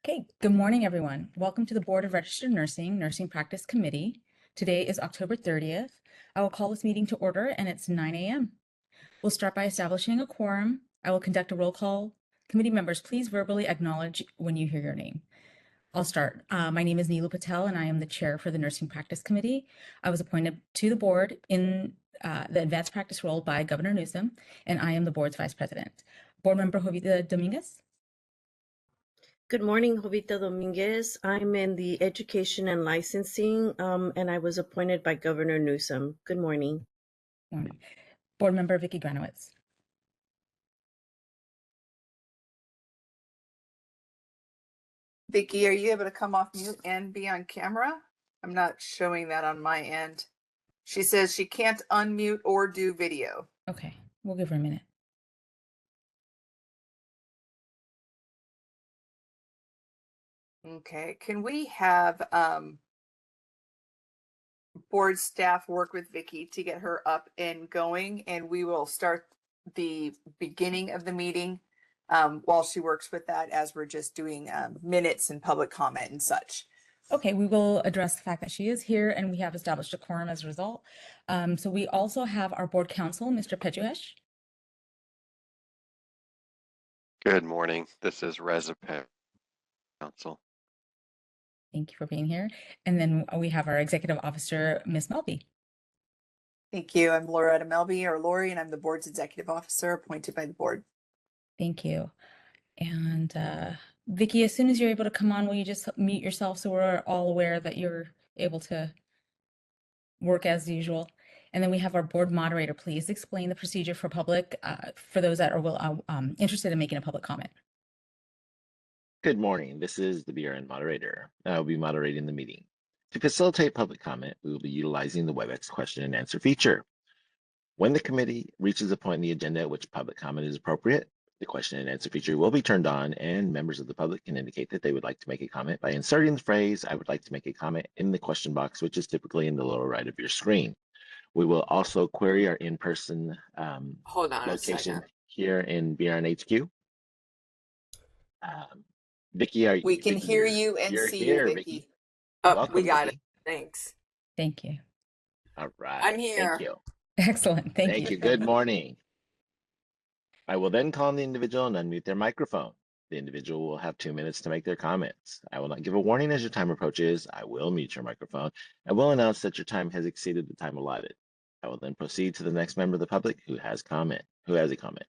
Okay, good morning, everyone. Welcome to the Board of Registered Nursing, Nursing Practice Committee. Today is October 30th. I will call this meeting to order and it's 9 a.m. We'll start by establishing a quorum. I will conduct a roll call. Committee members, please verbally acknowledge when you hear your name. I'll start. My name is Neelu Patel and I am the chair for the Nursing Practice Committee. I was appointed to the board in the advanced practice role by Governor Newsom, and I am the board's vice president. Board member Jovita Dominguez. Good morning, Jovita Dominguez. I'm in the Education and Licensing, and I was appointed by Governor Newsom. Good morning. Morning. Board member Vicki Granowitz. Vicki, are you able to come off mute and be on camera? I'm not showing that on my end. She says she can't unmute or do video. Okay, we'll give her a minute. Okay, can we have board staff work with Vicki to get her up and going, and we will start the beginning of the meeting while she works with that, as we're just doing minutes and public comment and such. Okay, we will address the fact that she is here and we have established a quorum as a result. So we also have our board counsel, Mr. Pejuesh. Good morning. This is Reza Council. Thank you for being here. And then we have our executive officer, Ms. Melby. Thank you. I'm Loretta Melby, or Lori, and I'm the board's executive officer appointed by the board. Thank you. And Vicki, as soon as you're able to come on, will you just mute yourself so we're all aware that you're able to work as usual? And then we have our board moderator. Please explain the procedure for public, for those that are interested in making a public comment. Good morning. This is the BRN moderator. I will be moderating the meeting. To facilitate public comment, we will be utilizing the WebEx question and answer feature. When the committee reaches a point in the agenda at which public comment is appropriate, the question and answer feature will be turned on and members of the public can indicate that they would like to make a comment by inserting the phrase, "I would like to make a comment," in the question box, which is typically in the lower right of your screen. We will also query our in-person location here in BRN HQ. Vicki, we can hear you and see you, Vicki. Oh, Welcome, we got Vicki. it. Thanks. Thank you. All right. I'm here. Thank you. Excellent. Thank you. Good morning. I will then call on the individual and unmute their microphone. The individual will have 2 minutes to make their comments. I will not give a warning as your time approaches. I will mute your microphone and will announce that your time has exceeded the time allotted. I will then proceed to the next member of the public who has a comment.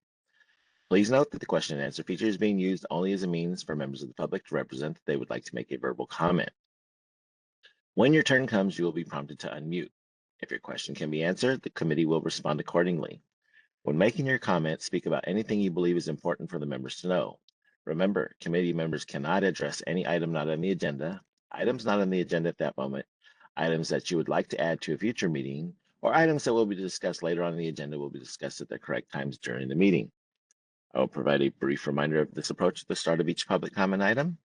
Please note that the question and answer feature is being used only as a means for members of the public to represent that they would like to make a verbal comment. When your turn comes, you will be prompted to unmute. If your question can be answered, the committee will respond accordingly. When making your comment, speak about anything you believe is important for the members to know. Remember, committee members cannot address any item not on the agenda, items not on the agenda at that moment, items that you would like to add to a future meeting, or items that will be discussed later on in the agenda will be discussed at the correct times during the meeting. I will provide a brief reminder of this approach at the start of each public comment item.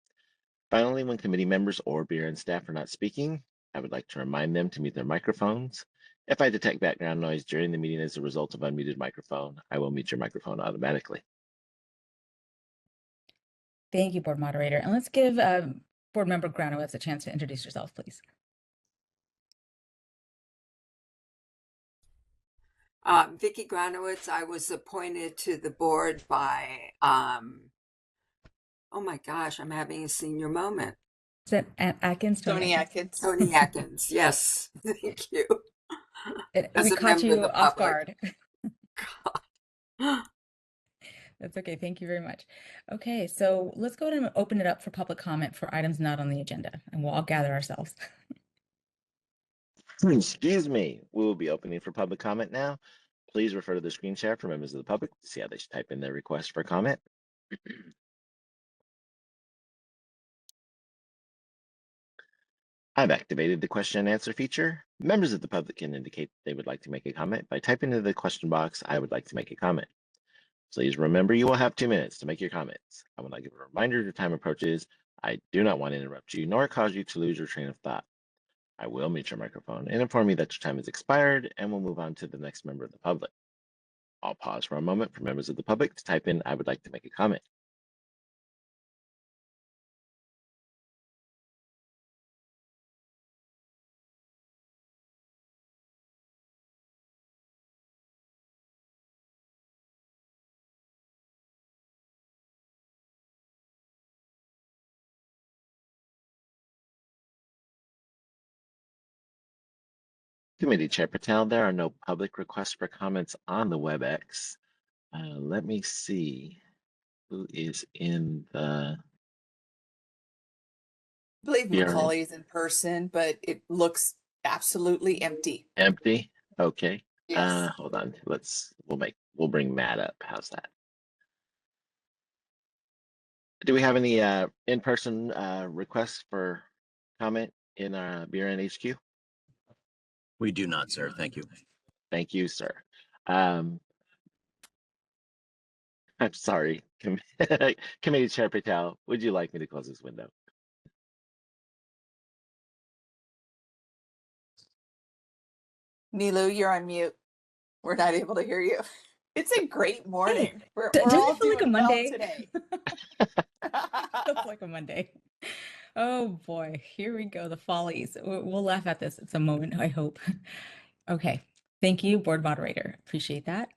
Finally, when committee members or BRN staff are not speaking, I would like to remind them to mute their microphones. If I detect background noise during the meeting as a result of unmuted microphone, I will mute your microphone automatically. Thank you, board moderator. And let's give board member Granowitz a chance to introduce yourself, please. Vicki Granowitz, I was appointed to the board by, oh my gosh, I'm having a senior moment. Is that Atkins? Tony Atkins. Tony Atkins, yes, thank you. We caught you off public. guard. That's okay. Thank you very much. Okay, so let's go ahead and open it up for public comment for items not on the agenda, and we'll all gather ourselves. Excuse me. We will be opening for public comment now. Please refer to the screen share for members of the public to see how they should type in their request for comment. I've activated the question and answer feature. Members of the public can indicate they would like to make a comment by typing into the question box, "I would like to make a comment." Please remember you will have 2 minutes to make your comments. I will not give a reminder as your time approaches. I do not want to interrupt you nor cause you to lose your train of thought. I will mute your microphone and inform you that your time has expired, and we'll move on to the next member of the public. I'll pause for a moment for members of the public to type in, "I would like to make a comment." Committee Chair Patel, there are no public requests for comments on the WebEx. Let me see who is in the. I believe Yeah. Macaulay is in person, but it looks absolutely empty. Empty? Okay. Yes. Hold on. We'll bring Matt up. How's that? Do we have any in-person requests for comment in BRN HQ? We do not, sir. Thank you. Thank you, sir. I'm sorry. Committee Chair Patel, would you like me to close this window? Nilu, you're on mute. We're not able to hear you. It's a great morning. We're doesn't all it feel like a doing well Monday? today. Feels like a Monday. Oh boy, here we go. The follies. We'll laugh at this. It's a moment, I hope. Okay. Thank you, board moderator. Appreciate that.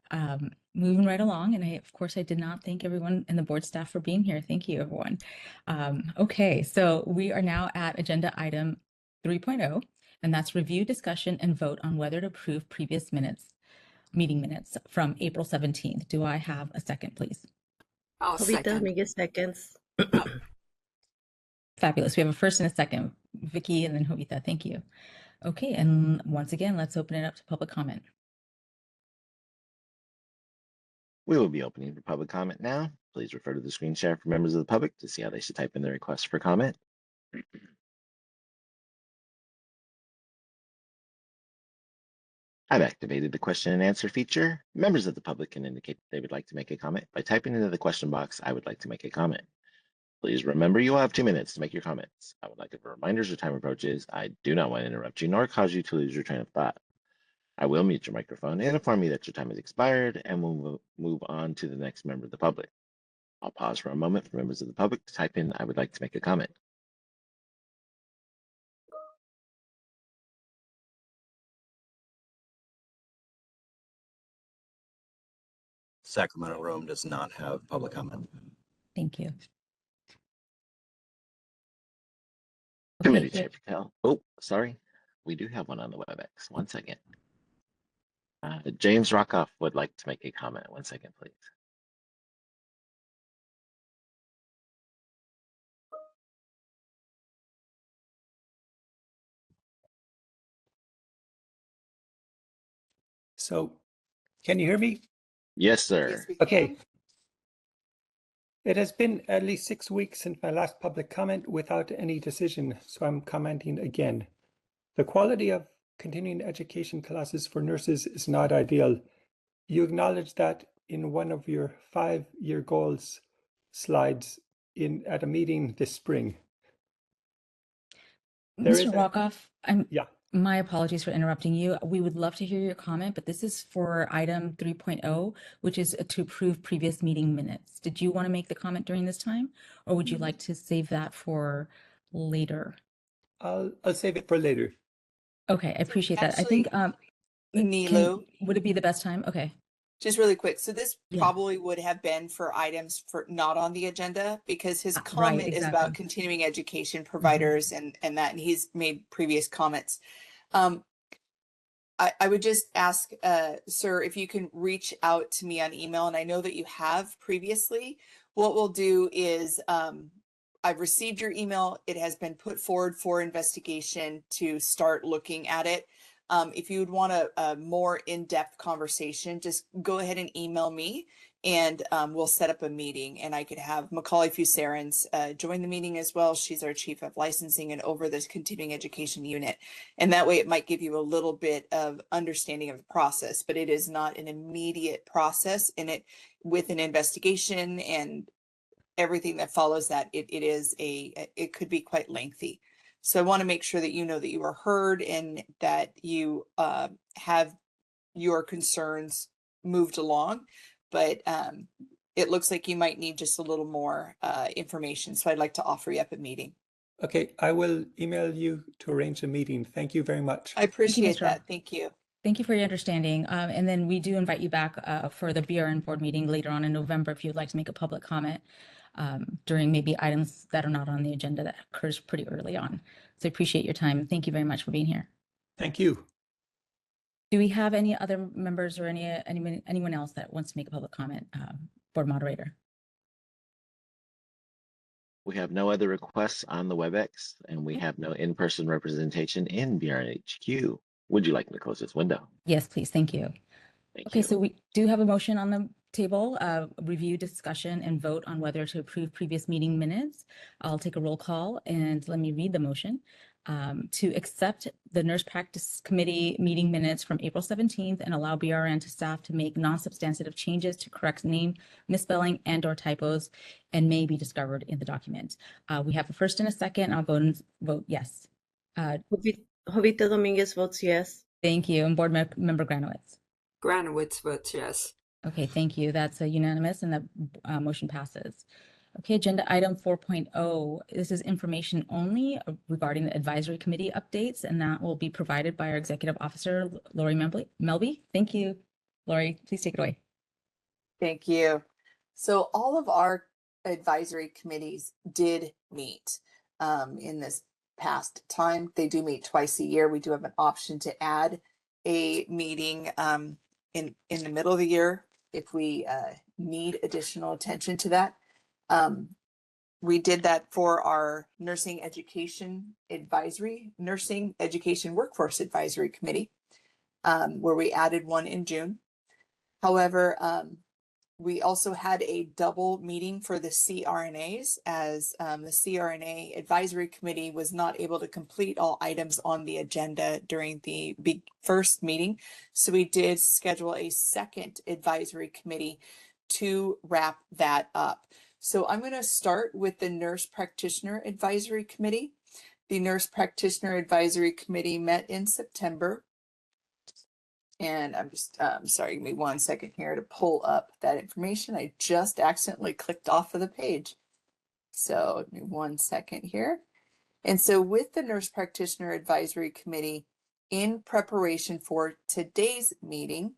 Moving right along. And of course, I did not thank everyone and the board staff for being here. Thank you, everyone. Okay, so we are now at agenda item 3.0, and that's review, discussion, and vote on whether to approve previous meeting minutes from April 17th. Do I have a second, please? I'll Jovita second. Dominguez seconds. Fabulous. We have a first and a second, Vicky and then Jovita. Thank you. Okay, and once again, let's open it up to public comment. We will be opening for public comment now. Please refer to the screen share for members of the public to see how they should type in their request for comment. I've activated the question and answer feature. Members of the public can indicate that they would like to make a comment by typing into the question box, "I would like to make a comment." Please remember you will have 2 minutes to make your comments. I would like to remind as your time approaches. I do not want to interrupt you nor cause you to lose your train of thought. I will mute your microphone and inform you that your time has expired, and we'll move on to the next member of the public. I'll pause for a moment for members of the public to type in, "I would like to make a comment." Sacramento Room does not have public comment. Thank you. Committee Okay, Chair Patel. Oh, sorry. We do have one on the WebEx. 1 second. James Rockoff would like to make a comment. 1 second, please. So, can you hear me? Yes, sir. Yes, we Okay. can. It has been at least 6 weeks since my last public comment without any decision, so I'm commenting again. The quality of continuing education classes for nurses is not ideal. You acknowledge that in one of your 5-year goals slides at a meeting this spring. There Mr. is Rockoff, Yeah. my apologies for interrupting you. We would love to hear your comment, but this is for item 3.0, which is to approve previous meeting minutes. Did you want to make the comment during this time, or would you like to save that for later? I'll save it for later. Okay, I appreciate that. I think, Nilu, would it be the best time? Okay. just really quick. So this Yeah. probably would have been for items for not on the agenda because his Right, comment is about exactly. continuing education providers and that, and he's made previous comments. I would just ask, sir, if you can reach out to me on email, and I know that you have previously. What we'll do is, I've received your email. It has been put forward for investigation to start looking at it. If you would want a more in-depth conversation, just go ahead and email me, and we'll set up a meeting, and I could have Macaulay Fusarins join the meeting as well. She's our chief of licensing and over this continuing education unit. And that way it might give you a little bit of understanding of the process, but it is not an immediate process in it with an investigation and everything that follows that. It could be quite lengthy. So I want to make sure that you know that you are heard and that you have your concerns moved along. But it looks like you might need just a little more information. So I'd like to offer you up a meeting. Okay, I will email you to arrange a meeting. Thank you very much. I appreciate Mr. that. Thank you. Thank you for your understanding. And then we do invite you back for the BRN board meeting later on in November if you'd like to make a public comment during maybe items that are not on the agenda that occurs pretty early on. So I appreciate your time. Thank you very much for being here. Thank you. Do we have any other members or anyone else that wants to make a public comment, board moderator? We have no other requests on the WebEx, and we have no in-person representation in BRNHQ. Would you like me to close this window? Yes, please. Thank you. Thank Okay, you. so we do have a motion on the table, review, discussion, and vote on whether to approve previous meeting minutes. I'll take a roll call and let me read the motion. To accept the Nurse Practice Committee meeting minutes from April 17th and allow BRN to staff to make non-substantive changes to correct name, misspelling, and/or typos, and may be discovered in the document. We have a first and a second. I'll vote yes. Jovita Dominguez votes yes. Thank you. And Board Member Granowitz. Granowitz votes yes. Okay, thank you. That's a unanimous and that motion passes. Okay, agenda item 4.0. This is information only regarding the advisory committee updates, and that will be provided by our executive officer, Lori Melby. Thank you. Lori, please take it away. Thank you. So all of our advisory committees did meet in this past time. They do meet twice a year. We do have an option to add a meeting in the middle of the year if we need additional attention to that. We did that for our Nursing Education Workforce Advisory Committee, where we added one in June. However, we also had a double meeting for the CRNAs, as the CRNA Advisory Committee was not able to complete all items on the agenda during the first meeting. So we did schedule a second advisory committee to wrap that up. So I'm going to start with the Nurse Practitioner Advisory Committee. The Nurse Practitioner Advisory Committee met in September. And I'm just, sorry, give me 1 second here to pull up that information. I just accidentally clicked off of the page. So give me 1 second here. And so with the Nurse Practitioner Advisory Committee, in preparation for today's meeting,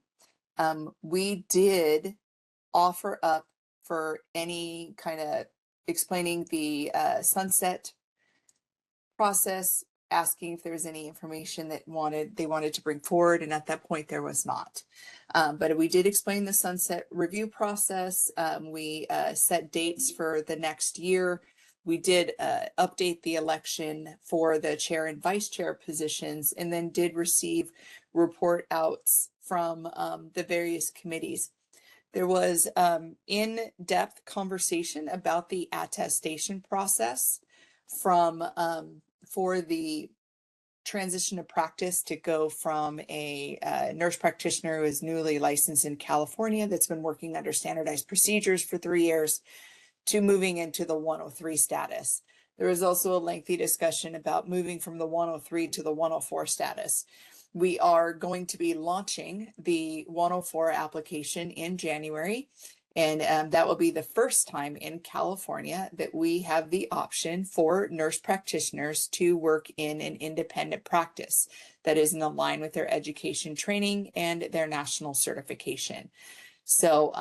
we did offer up for any kind of explaining the sunset process, asking if there was any information that they wanted to bring forward, and at that point there was not. But we did explain the sunset review process. We set dates for the next year. We did update the election for the chair and vice chair positions, and then did receive report outs from the various committees. There was in-depth conversation about the attestation process for the transition of practice to go from a nurse practitioner who is newly licensed in California that's been working under standardized procedures for 3 years to moving into the 103 status. There was also a lengthy discussion about moving from the 103 to the 104 status. We are going to be launching the 104 application in January, and that will be the first time in California that we have the option for nurse practitioners to work in an independent practice that is in line with their education training and their national certification. So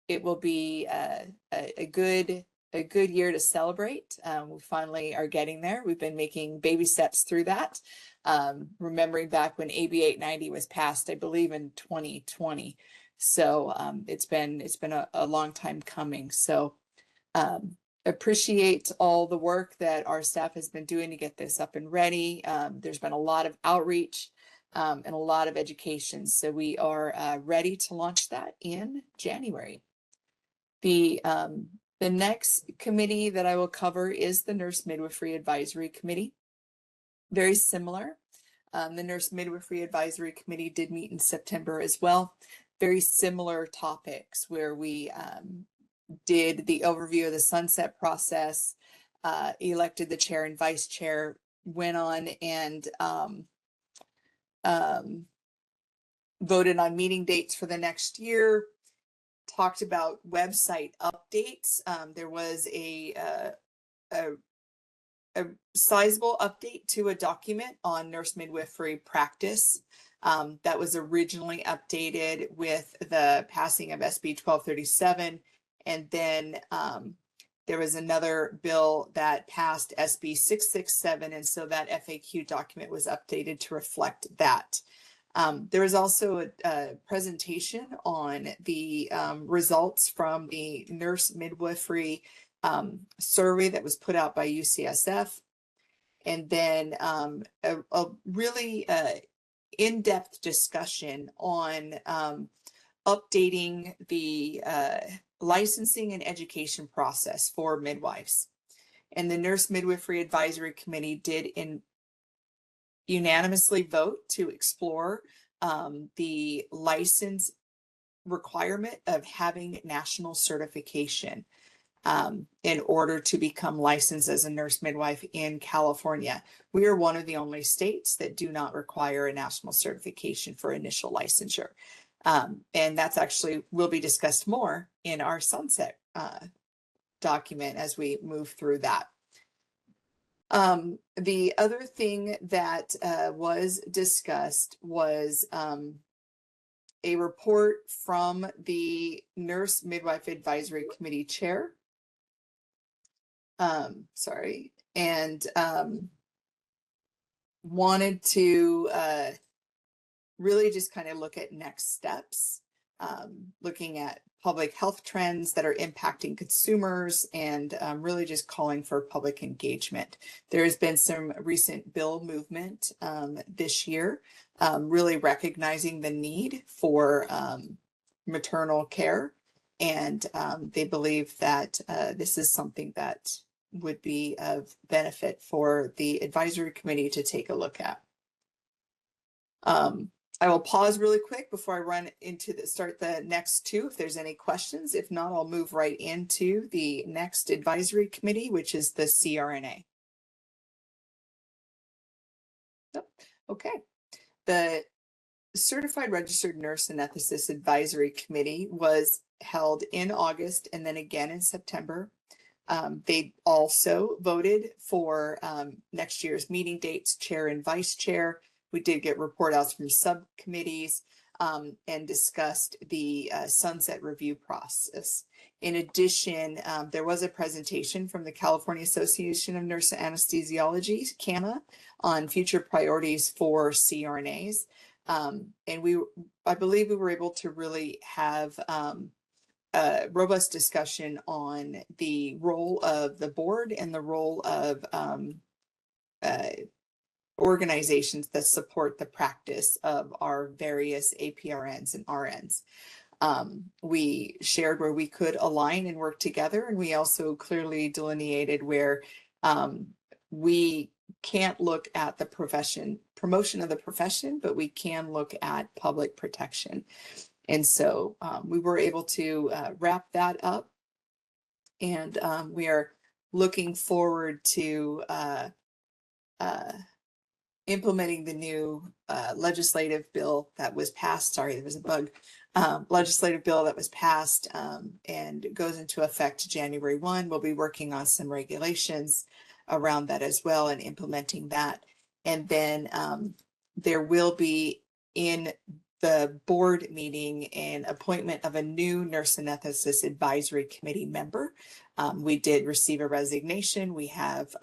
it will be a good year to celebrate. We finally are getting there. We've been making baby steps through that. Remembering back when AB 890 was passed, I believe in 2020. So it's been a long time coming. So appreciate all the work that our staff has been doing to get this up and ready. There's been a lot of outreach and a lot of education. So we are ready to launch that in January. The next committee that I will cover is the Nurse Midwifery Advisory Committee. Very similar. The Nurse Midwifery Advisory Committee did meet in September as well. Very similar topics where we did the overview of the sunset process, elected the chair and vice chair, went on and voted on meeting dates for the next year, talked about website updates. There was a sizable update to a document on nurse midwifery practice that was originally updated with the passing of SB 1237. And then there was another bill that passed SB 667. And so that FAQ document was updated to reflect that. There was also a presentation on the results from the nurse midwifery survey that was put out by UCSF. And then a really in-depth discussion on updating the licensing and education process for midwives. And the Nurse Midwifery Advisory Committee did unanimously vote to explore the license requirement of having national certification in order to become licensed as a nurse midwife in California. We are one of the only states that do not require a national certification for initial licensure. And that's actually will be discussed more in our sunset document as we move through that. The other thing that was discussed was a report from the Nurse Midwife Advisory Committee chair. And wanted to really just kind of look at next steps, looking at public health trends that are impacting consumers, and really just calling for public engagement. There has been some recent bill movement this year, really recognizing the need for maternal care. And they believe that this is something that would be of benefit for the advisory committee to take a look at. I will pause really quick before I run into start the next two if there's any questions. If not, I'll move right into the next advisory committee, which is the CRNA. Okay. The Certified Registered Nurse Anesthetist Advisory Committee was held in August and then again in September. They also voted for next year's meeting dates, chair and vice chair. We did get report outs from subcommittees and discussed the sunset review process. In addition, there was a presentation from the California Association of Nurse Anesthesiology, CANA, on future priorities for CRNAs. And I believe we were able to really have a robust discussion on the role of the board and the role of organizations that support the practice of our various APRNs and RNs. We shared where we could align and work together, and we also clearly delineated where we can't look at the promotion of the profession, but we can look at public protection. And so we were able to wrap that up, and we are looking forward to implementing the new legislative bill that was passed. Sorry, there was a bug. Legislative bill that was passed and goes into effect January 1. We'll be working on some regulations around that as well and implementing that. And then there will be in the board meeting an appointment of a new Nurse Anesthetist Advisory Committee member. We did receive a resignation. We have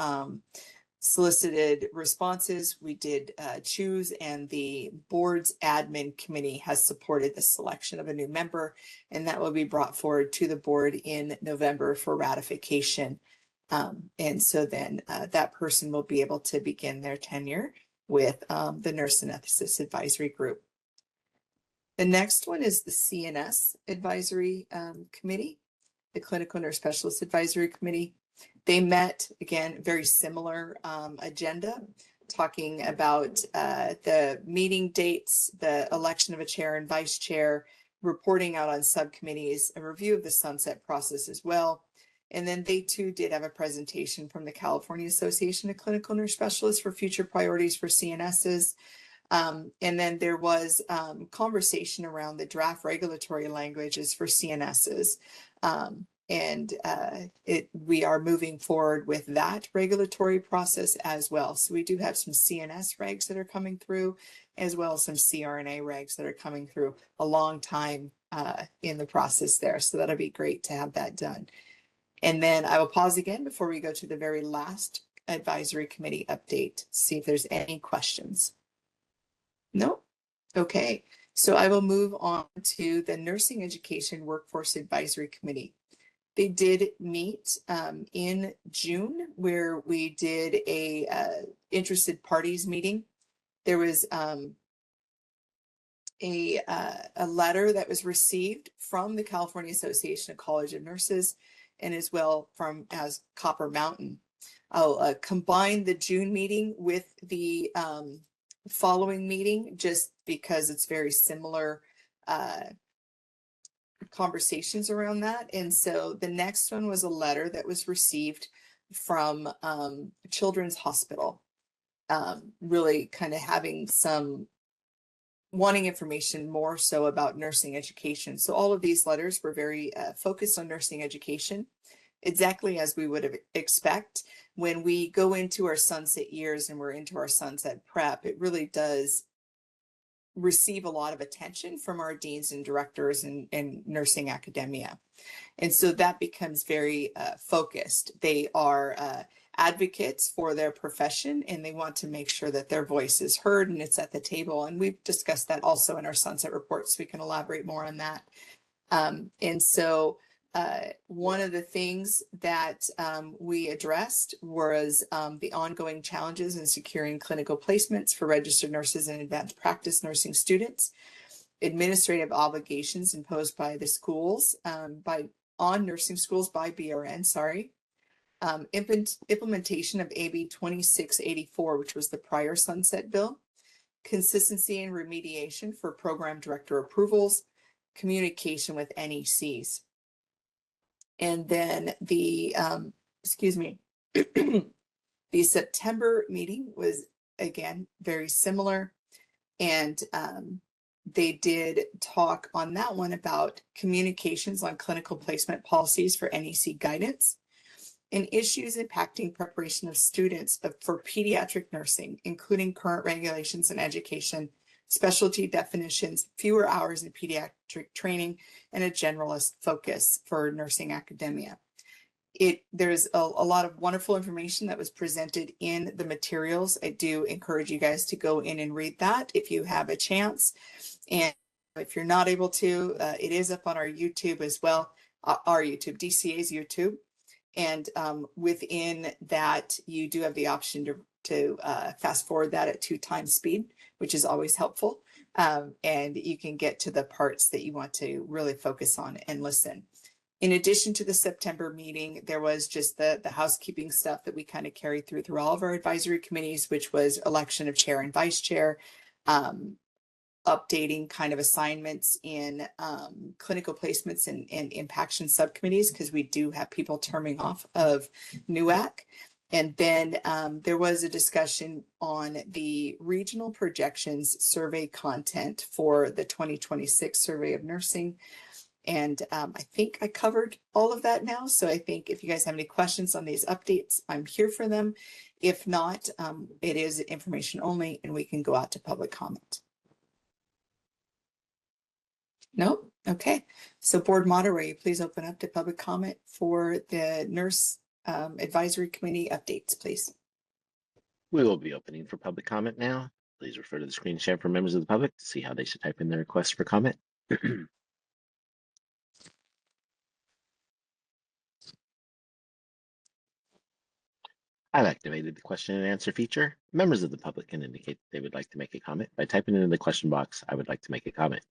solicited responses. We did choose, and the board's admin committee has supported the selection of a new member, and that will be brought forward to the board in November for ratification. And so then that person will be able to begin their tenure with the Nurse Anesthetist Advisory Group. The next one is the CNS Advisory Committee, the Clinical Nurse Specialist Advisory Committee. They met, again, very similar agenda, talking about the meeting dates, the election of a chair and vice chair, reporting out on subcommittees, a review of the sunset process as well. And then they too did have a presentation from the California Association of Clinical Nurse Specialists for future priorities for CNSs. And then there was conversation around the draft regulatory languages for CNSs. We are moving forward with that regulatory process as well. So we do have some CNS regs that are coming through, as well as some CRNA regs that are coming through, a long time in the process there. So that'll be great to have that done. And then I will pause again before we go to the very last advisory committee update, see if there's any questions. No? Okay, so I will move on to the Nursing Education Workforce Advisory Committee. They did meet in June where we did a interested parties meeting. There was a letter that was received from the California Association of College of Nurses and as well from as Copper Mountain. I'll combine the June meeting with the following meeting just because it's very similar conversations around that. And so the next one was a letter that was received from Children's Hospital, really kind of having some wanting information more so about nursing education. So all of these letters were very focused on nursing education, exactly as we would expect. When we go into our sunset years and we're into our sunset prep, it really does receive a lot of attention from our deans and directors and nursing academia. And so that becomes very focused. They are advocates for their profession and they want to make sure that their voice is heard and it's at the table. And we've discussed that also in our sunset report, so we can elaborate more on that. And so one of the things that we addressed was the ongoing challenges in securing clinical placements for registered nurses and advanced practice nursing students, administrative obligations imposed by the schools on nursing schools by BRN, implementation of AB 2684, which was the prior sunset bill, consistency and remediation for program director approvals, communication with NECs. And then the, the September meeting was again very similar. And they did talk on that one about communications on clinical placement policies for NEC guidance and issues impacting preparation of students for pediatric nursing, including current regulations in education, specialty definitions, fewer hours in pediatric training, and a generalist focus for nursing academia. There's a lot of wonderful information that was presented in the materials. I do encourage you guys to go in and read that if you have a chance. And if you're not able to, it is up on our YouTube as well, our YouTube, DCA's YouTube. And within that, you do have the option to fast forward that at 2x speed, which is always helpful. And you can get to the parts that you want to really focus on and listen. In addition to the September meeting, there was just the housekeeping stuff that we kind of carried through all of our advisory committees, which was election of chair and vice chair, updating kind of assignments in clinical placements and impaction subcommittees, because we do have people terming off of NUAC. And then there was a discussion on the regional projections survey content for the 2026 survey of nursing. And I think I covered all of that now. So I think if you guys have any questions on these updates, I'm here for them. If not, it is information only and we can go out to public comment. No? Okay. So board moderator, please open up to public comment for the nurse advisory committee updates, please. We will be opening for public comment now. Please refer to the screen share for members of the public to see how they should type in their request for comment. I've activated the question and answer feature. Members of the public can indicate they would like to make a comment by typing in the question box, "I would like to make a comment."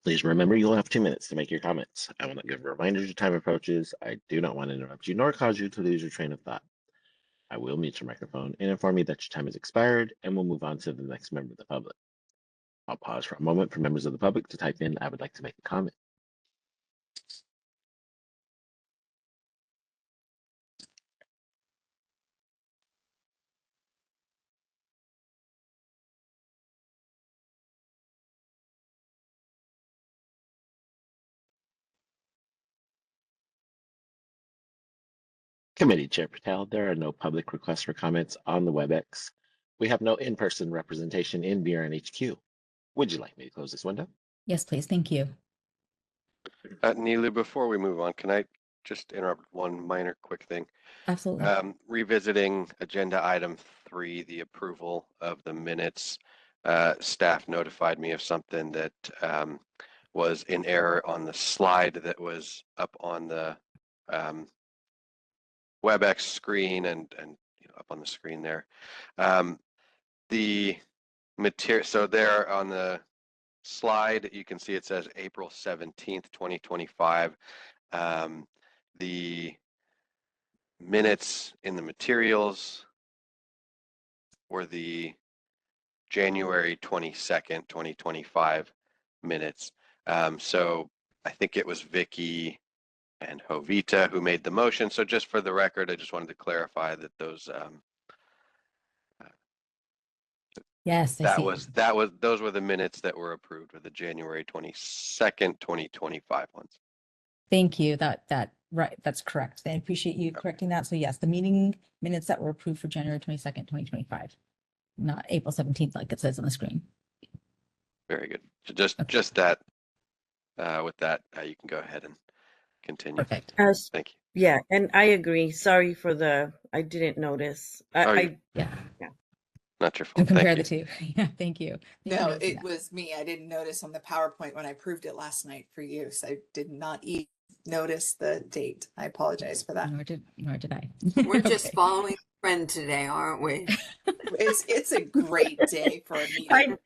Please remember you'll have 2 minutes to make your comments. I will not give reminders as time approaches. I do not want to interrupt you nor cause you to lose your train of thought. I will mute your microphone and inform you that your time has expired, and we'll move on to the next member of the public. I'll pause for a moment for members of the public to type in, "I would like to make a comment." Committee Chair Patel, there are no public requests for comments on the WebEx. We have no in-person representation in BRN HQ. Would you like me to close this window? Yes, please. Thank you. Nilu, before we move on, can I just interrupt one minor quick thing? Absolutely. Revisiting agenda item 3, the approval of the minutes. staff notified me of something that was in error on the slide that was up on the WebEx screen and up on the screen there. The material, so there on the slide, you can see it says April 17th, 2025. The minutes in the materials were the January 22nd, 2025 minutes. So I think it was Vicky and Jovita who made the motion. So just for the record, I just wanted to clarify that those Yes, I see. those were the minutes that were approved, with the January 22nd, 2025 ones. Thank you. Right, that's correct. I appreciate you correcting that. So yes, the meeting minutes that were approved for January 22nd, 2025, not April 17th, like it says on the screen. Very good. So just that, with that, you can go ahead and continue. Perfect. Thank you. Yeah, and I agree. Sorry for I didn't notice. Yeah. Not your To fault. compare Thank the you. two. Yeah, thank you. Thank you for No, noticing it that. was me. I didn't notice on the PowerPoint when I approved it last night for use. I did not even notice the date. I apologize for that. Nor did I. We're just Okay. following a trend today, aren't we? It's a great day for a meeting.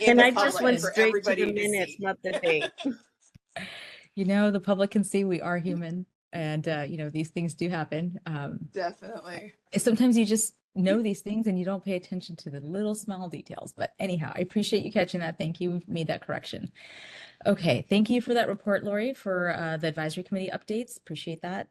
And I the just public went for straight to the everybody to minutes, see. not the date. You know, the public can see we are human, and these things do happen. Definitely. Sometimes you just know these things and you don't pay attention to the little small details. But anyhow, I appreciate you catching that. Thank you. We've made that correction. Okay, thank you for that report, Lori, for the advisory committee updates. Appreciate that.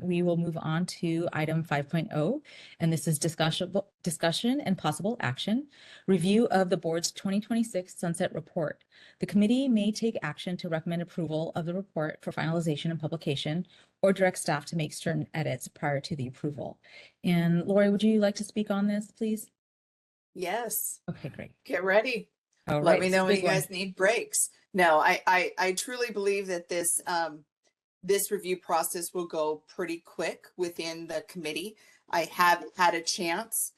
We will move on to item 5.0, and this is discussion and possible action. Review of the board's 2026 sunset report. The committee may take action to recommend approval of the report for finalization and publication, or direct staff to make certain edits prior to the approval. And Lori, would you like to speak on this, please? Yes. Okay, great. Get ready. All Let right, me it's a know when big you one. guys need breaks. No, I truly believe that this review process will go pretty quick within the committee. I have had a chance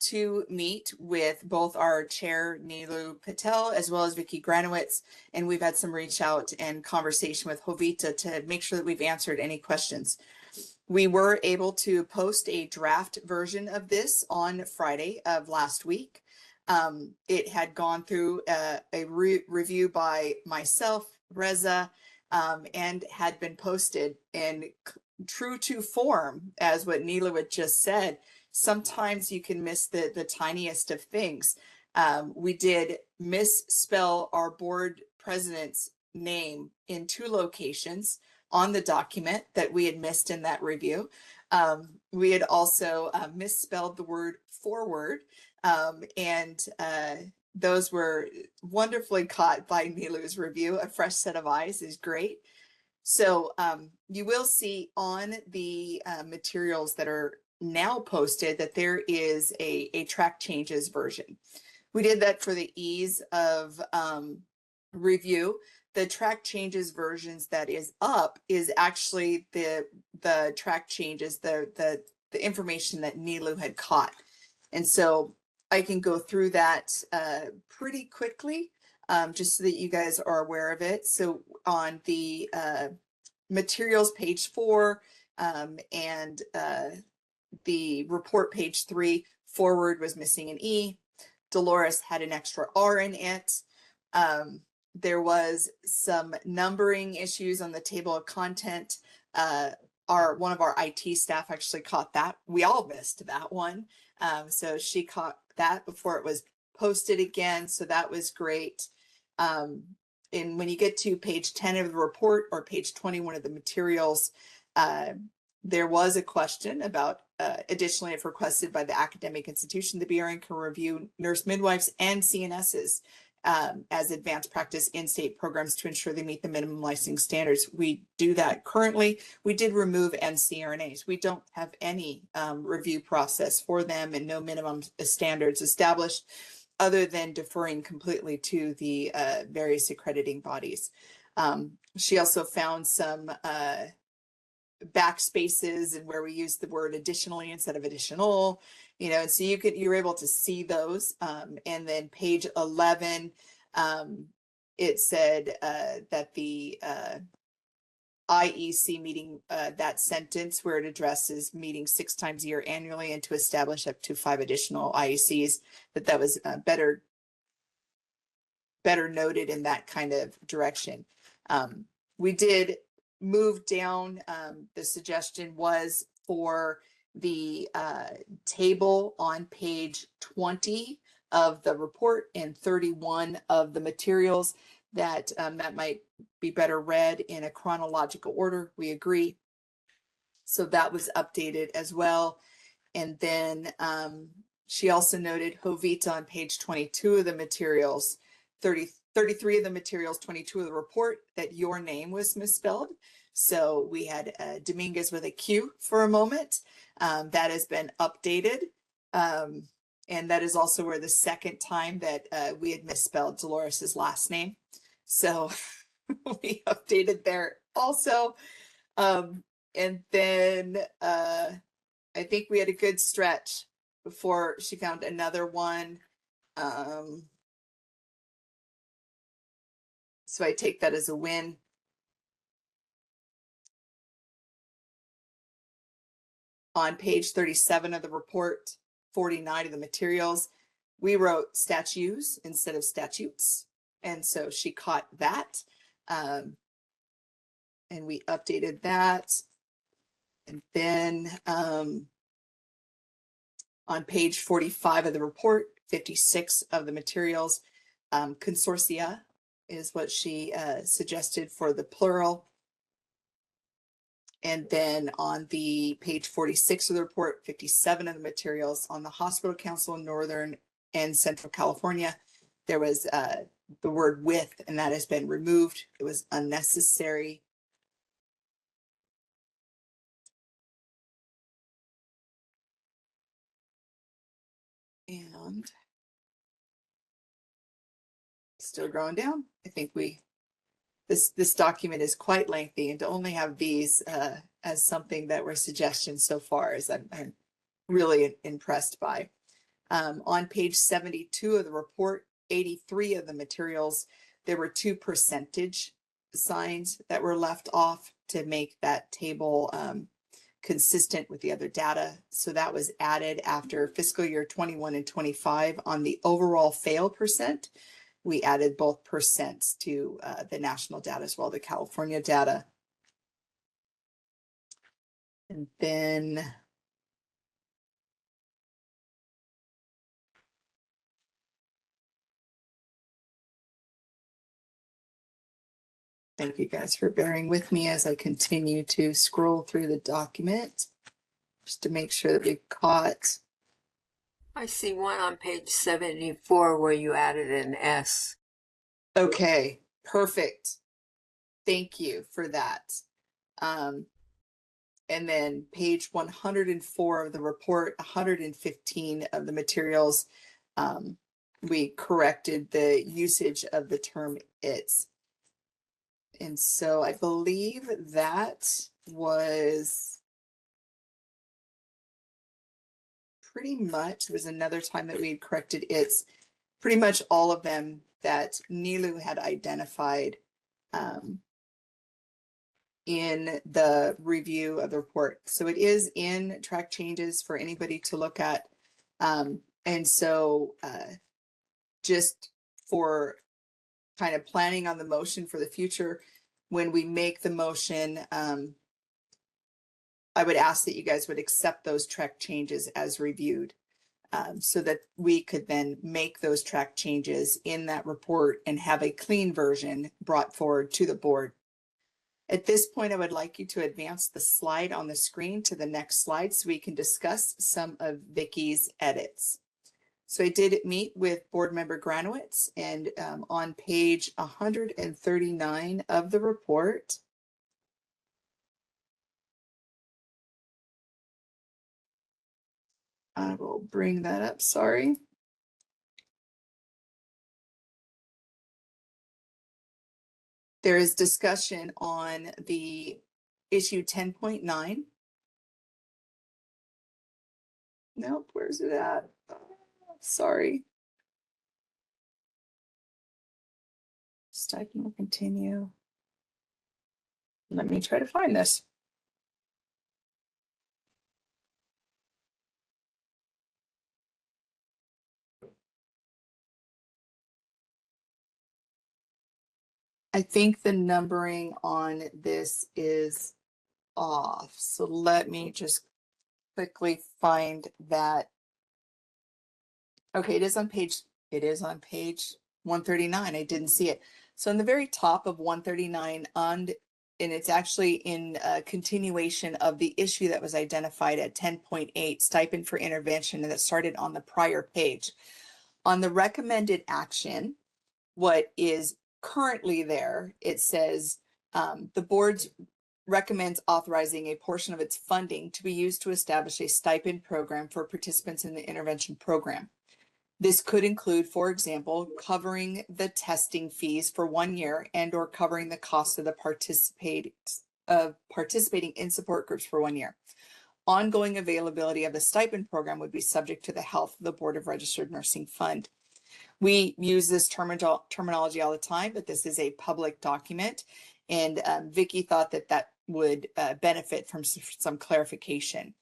to meet with both our chair, Nilu Patel, as well as Vicky Granowitz, and we've had some reach out and conversation with Jovita to make sure that we've answered any questions. We were able to post a draft version of this on Friday of last week. It had gone through a review by myself, Reza, and had been posted. And true to form, as what Neela had just said, sometimes you can miss the tiniest of things. We did misspell our board president's name in 2 locations on the document that we had missed in that review. We had also misspelled the word forward, and those were wonderfully caught by Nilu's review. A fresh set of eyes is great. So you will see on the materials that are now posted that there is a track changes version. We did that for the ease of review. The track changes versions that is up is actually the track changes, the information that Nilu had caught. And so I can go through that pretty quickly, just so that you guys are aware of it. So on the materials page 4 and the report page 3, forward was missing an E. Dolores had an extra R in it. There was some numbering issues on the table of content. One of our IT staff actually caught that. We all missed that one. So she caught that before it was posted again. So that was great. And when you get to page 10 of the report or page 21 of the materials, there was a question about, additionally, if requested by the academic institution, the BRN can review nurse midwives and CNSs as advanced practice in-state programs to ensure they meet the minimum licensing standards. We do that currently. We did remove NCRNAs. We don't have any review process for them and no minimum standards established, other than deferring completely to the various accrediting bodies. She also found some backspaces and where we use the word additionally instead of additional, you know, and so you're able to see those. And then page 11, it said that the IEC meeting, that sentence where it addresses meeting 6 times a year annually and to establish up to 5 additional IECs, that was better noted in that kind of direction. We did move down. The suggestion was for the table on page 20 of the report and 31 of the materials, that that might be better read in a chronological order. We agree. So that was updated as well. And then she also noted, Jovita, on page 22 of the materials, 33 of the materials, 22 of the report, that your name was misspelled. So we had Dominguez with a Q for a moment. That has been updated. And that is also where the second time that we had misspelled Dolores's last name. So we updated there also. And then I think we had a good stretch before she found another one. So I take that as a win. On page 37 of the report, 49 of the materials, we wrote statues instead of statutes. And so she caught that. And we updated that. And then on page 45 of the report, 56 of the materials, consortia is what she suggested for the plural. And then on the page 46 of the report, 57 of the materials, on the Hospital Council in Northern and Central California, there was the word with, and that has been removed. It was unnecessary. And still growing down. I think this document is quite lengthy, and to only have these as something that were suggestions so far is I'm really impressed by. On page 72 of the report, 83 of the materials, there were 2 percentage signs that were left off to make that table consistent with the other data. So that was added after fiscal year 21 and 25. On the overall fail percent, we added both percents to the national data as well, the California data. And then thank you guys for bearing with me as I continue to scroll through the document just to make sure that we caught. I see one on page 74 where you added an S. Okay, perfect. Thank you for that. And then page 104 of the report, 115 of the materials, we corrected the usage of the term its. And so I believe that was pretty much, there was another time that we had corrected its, pretty much all of them that Nilu had identified in the review of the report. So it is in track changes for anybody to look at. And so just for kind of planning on the motion for the future, when we make the motion, I would ask that you guys would accept those track changes as reviewed, so that we could then make those track changes in that report and have a clean version brought forward to the board. At this point, I would like you to advance the slide on the screen to the next slide so we can discuss some of Vicky's edits. So I did meet with board member Granowitz, and on page 139 of the report, I will bring that up, sorry. There is discussion on the issue 10.9. Nope, where's it at? Sorry. Stipend will continue. Let me try to find this. I think the numbering on this is off. So let me just quickly find that. Okay, it is on page 139. I didn't see it. So in the very top of 139 and it's actually in a continuation of the issue that was identified at 10.8 stipend for intervention, and that started on the prior page. On the recommended action, what is currently there, it says the board recommends authorizing a portion of its funding to be used to establish a stipend program for participants in the intervention program. This could include, for example, covering the testing fees for 1 year and or covering the cost of the participating in support groups for 1 year. Ongoing availability of the stipend program would be subject to the health of the Board of Registered Nursing Fund. We use this terminology all the time, but this is a public document. And Vicki thought that that would benefit from some clarification.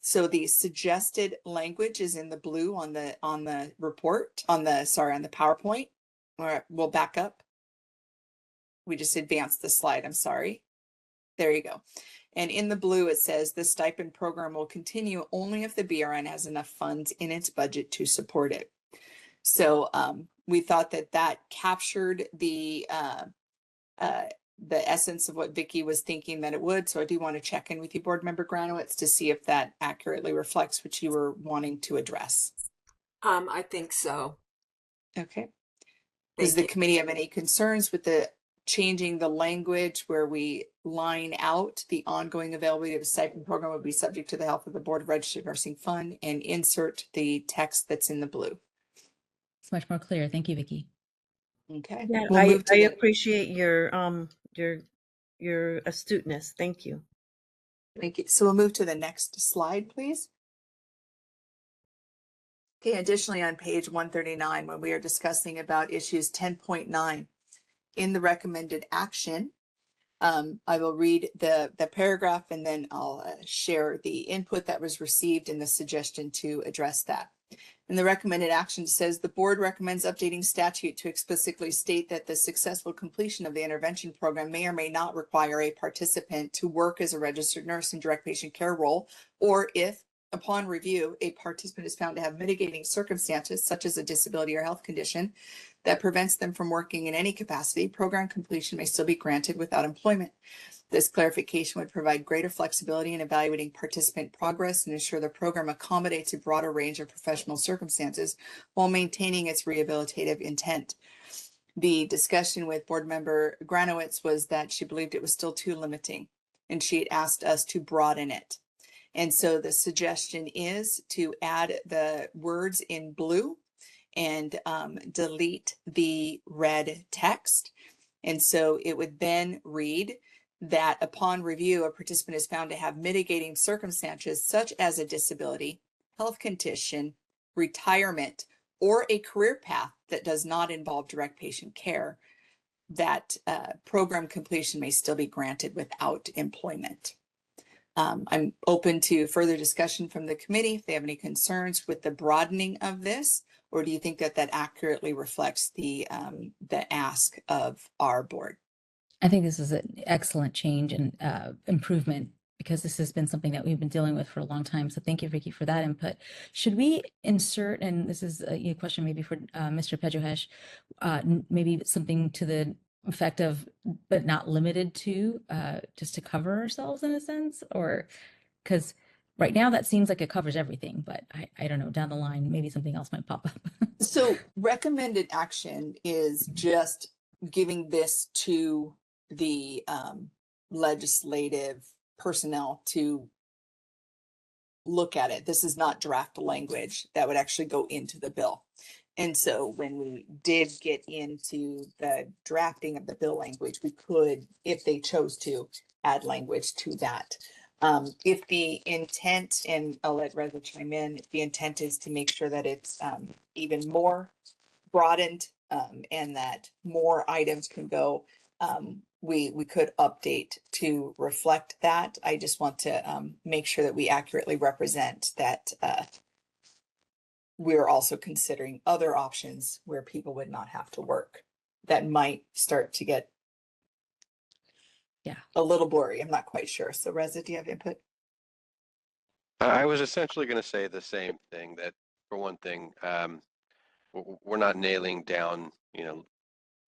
So the suggested language is in the blue on the report, on the PowerPoint. All right, we'll back up. We just advanced the slide, I'm sorry. There you go. And in the blue, it says the stipend program will continue only if the BRN has enough funds in its budget to support it. So we thought that that captured the essence of what Vicki was thinking that it would. So I do want to check in with you, Board Member Granowitz, to see if that accurately reflects what you were wanting to address. I think so. Okay. Does the committee have any concerns with the changing the language where we line out the ongoing availability of the stipend program would be subject to the health of the Board of Registered Nursing Fund, and insert the text that's in the blue? It's much more clear. Thank you, Vicki. Okay. Yeah, We'll I move to the- appreciate your astuteness. Thank you. Thank you. So we'll move to the next slide, please. Okay, additionally on page 139, when we are discussing about issues 10.9, in the recommended action, I will read the paragraph and then I'll share the input that was received and the suggestion to address that. And the recommended action says the board recommends updating statute to explicitly state that the successful completion of the intervention program may or may not require a participant to work as a registered nurse in direct patient care role, or if upon review, a participant is found to have mitigating circumstances such as a disability or health condition that prevents them from working in any capacity, program completion may still be granted without employment. This clarification would provide greater flexibility in evaluating participant progress and ensure the program accommodates a broader range of professional circumstances while maintaining its rehabilitative intent. The discussion with Board Member Granowitz was that she believed it was still too limiting, and she had asked us to broaden it. And so the suggestion is to add the words in blue and delete the red text. And so it would then read that upon review, a participant is found to have mitigating circumstances such as a disability, health condition, retirement, or a career path that does not involve direct patient care, that program completion may still be granted without employment. I'm open to further discussion from the committee if they have any concerns with the broadening of this, or do you think that that accurately reflects the ask of our board? I think this is an excellent change and improvement, because this has been something that we've been dealing with for a long time. So thank you, Vicki, for that input. Should we insert, and this is a question maybe for Mr. Pejohesh, maybe something to the effect of, but not limited to, just to cover ourselves in a sense? Or because right now that seems like it covers everything, but I don't know, down the line, maybe something else might pop up. So recommended action is just giving this to the legislative personnel to look at it. This is not draft language that would actually go into the bill. And so when we did get into the drafting of the bill language, we could, if they chose to, add language to that. If the intent, and I'll let Reza chime in, if the intent is to make sure that it's even more broadened and that more items can go, we could update to reflect that. I just want to make sure that we accurately represent that we're also considering other options where people would not have to work. That might start to get a little blurry. I'm not quite sure. So Reza, do you have input? I was essentially going to say the same thing, that for one thing, we're not nailing down,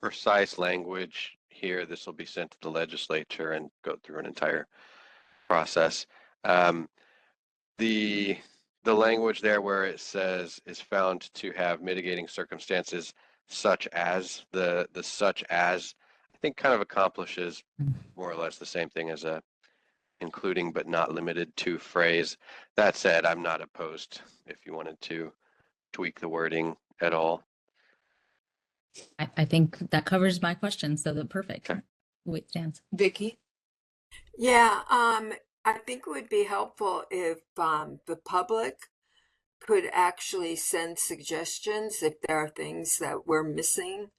precise language here. This will be sent to the legislature and go through an entire process. The language there where it says is found to have mitigating circumstances such as, the such as, I think kind of accomplishes more or less the same thing as a including but not limited to phrase. That said, I'm not opposed if you wanted to tweak the wording at all. I think that covers my question, so the perfect. Okay. Wait, stands. Vicky? Yeah, I think it would be helpful if the public could actually send suggestions if there are things that we're missing,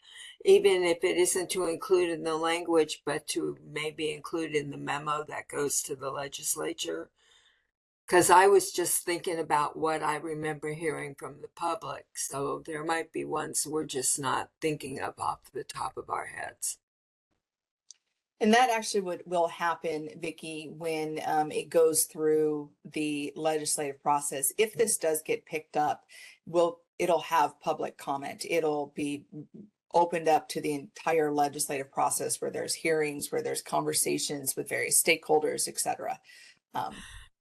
even if it isn't to include in the language, but to maybe include in the memo that goes to the legislature. Because I was just thinking about what I remember hearing from the public. So there might be ones we're just not thinking of off the top of our heads. And that actually will happen, Vicky, when it goes through the legislative process. If this does get picked up, it'll have public comment. It'll be opened up to the entire legislative process where there's hearings, where there's conversations with various stakeholders, et cetera.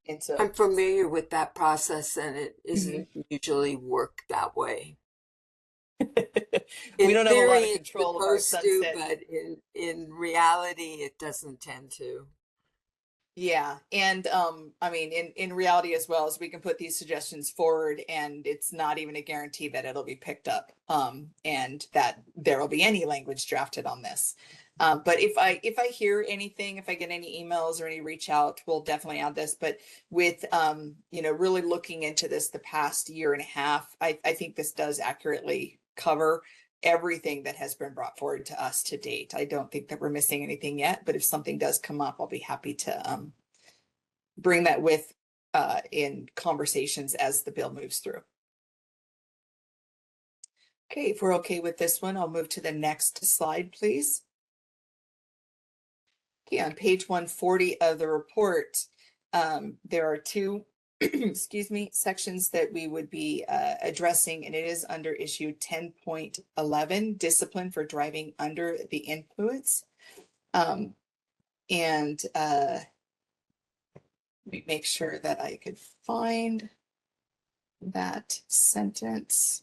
And so I'm familiar with that process, and it isn't usually worked that way. we don't have a lot of it's control of our supposed to, sunset. but in reality, it doesn't tend to. Yeah, and I mean, in reality as well, as we can put these suggestions forward, and it's not even a guarantee that it'll be picked up, and that there will be any language drafted on this. But if I hear anything, if I get any emails or any reach out, we'll definitely add this. But with really looking into this the past year and a half, I think this does accurately cover everything that has been brought forward to us to date. I don't think that we're missing anything yet, but if something does come up, I'll be happy to bring that with in conversations as the bill moves through. Okay, if we're okay with this one, I'll move to the next slide, please. Okay, on page 140 of the report, there are two excuse me, sections that we would be addressing, and it is under issue 10.11, discipline for driving under the influence. And let me make sure that I could find that sentence.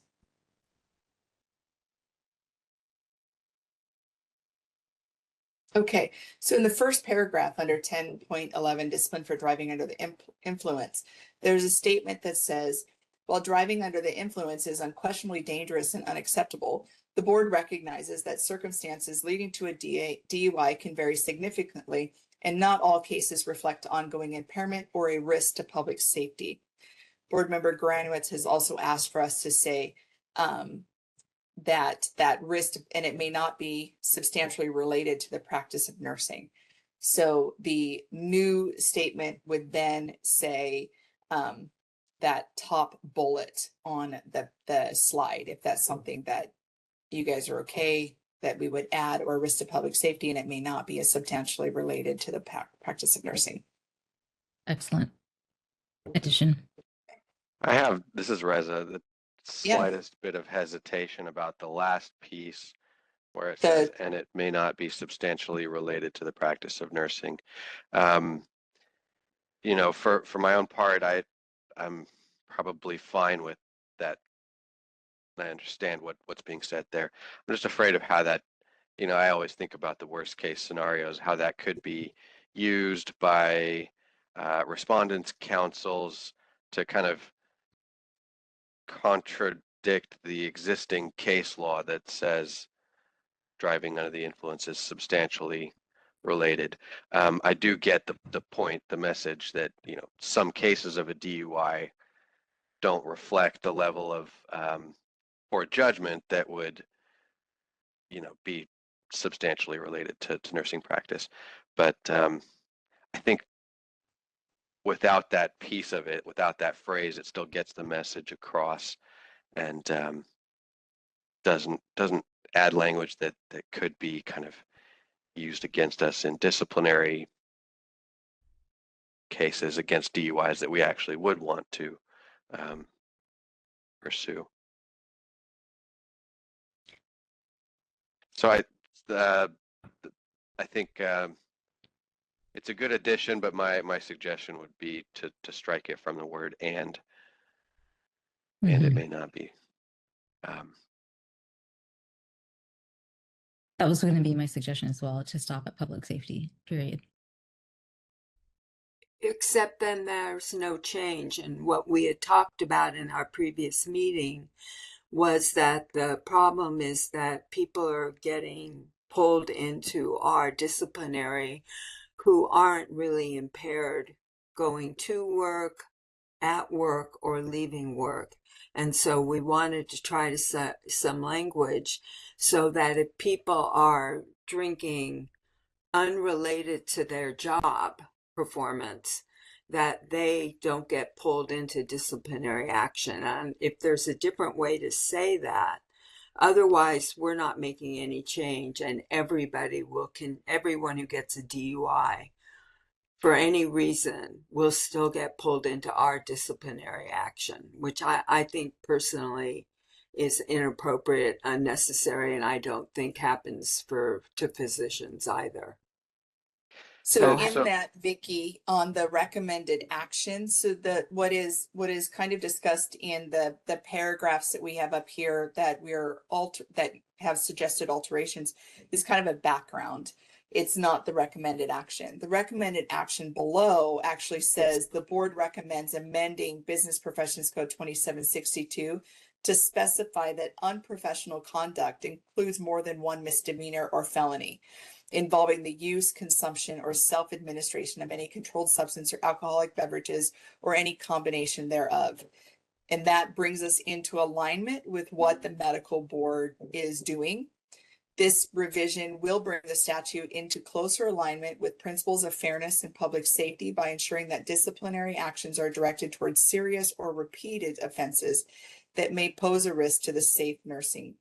Okay, so in the first paragraph under 10.11, discipline for driving under the influence, there's a statement that says, while driving under the influence is unquestionably dangerous and unacceptable, the board recognizes that circumstances leading to a DUI can vary significantly, and not all cases reflect ongoing impairment or a risk to public safety. Board member Granowitz has also asked for us to say that risk, and it may not be substantially related to the practice of nursing. So the new statement would then say that top bullet on the slide, if that's something that you guys are okay, that we would add, or risk to public safety, and it may not be as substantially related to the practice of nursing. Excellent addition. This is Reza, the slightest bit of hesitation about the last piece where it says, and it may not be substantially related to the practice of nursing. For my own part, I'm probably fine with that. I understand what's being said there. I'm just afraid of how that, I always think about the worst case scenarios, how that could be used by respondents' counsels to kind of contradict the existing case law that says driving under the influence is substantially related. I do get the point, the message that, you know, some cases of a DUI don't reflect the level of poor judgment that would, you know, be substantially related to nursing practice. But I think without that piece of it, without that phrase, it still gets the message across, and doesn't add language that could be kind of used against us in disciplinary cases against DUIs that we actually would want to pursue. So I think it's a good addition, but my suggestion would be to strike it from the word and it may not be. That was going to be my suggestion as well, to stop at public safety, period. Except then there's no change. And what we had talked about in our previous meeting was that the problem is that people are getting pulled into our disciplinary who aren't really impaired going to work, at work, or leaving work. And so we wanted to try to set some language so that if people are drinking unrelated to their job performance, that they don't get pulled into disciplinary action. And if there's a different way to say that, otherwise we're not making any change, and everyone who gets a DUI for any reason will still get pulled into our disciplinary action, which I think personally is inappropriate, unnecessary, and I don't think happens to physicians either. So So- in that, Vicky, on the recommended action, so what is kind of discussed in the paragraphs that we have up here that that have suggested alterations is kind of a background. It's not the recommended action. The recommended action below actually says the board recommends amending Business Professions Code 2762 to specify that unprofessional conduct includes more than one misdemeanor or felony involving the use, consumption, or self-administration of any controlled substance or alcoholic beverages or any combination thereof. And that brings us into alignment with what the medical board is doing. This revision will bring the statute into closer alignment with principles of fairness and public safety by ensuring that disciplinary actions are directed towards serious or repeated offenses that may pose a risk to safe nursing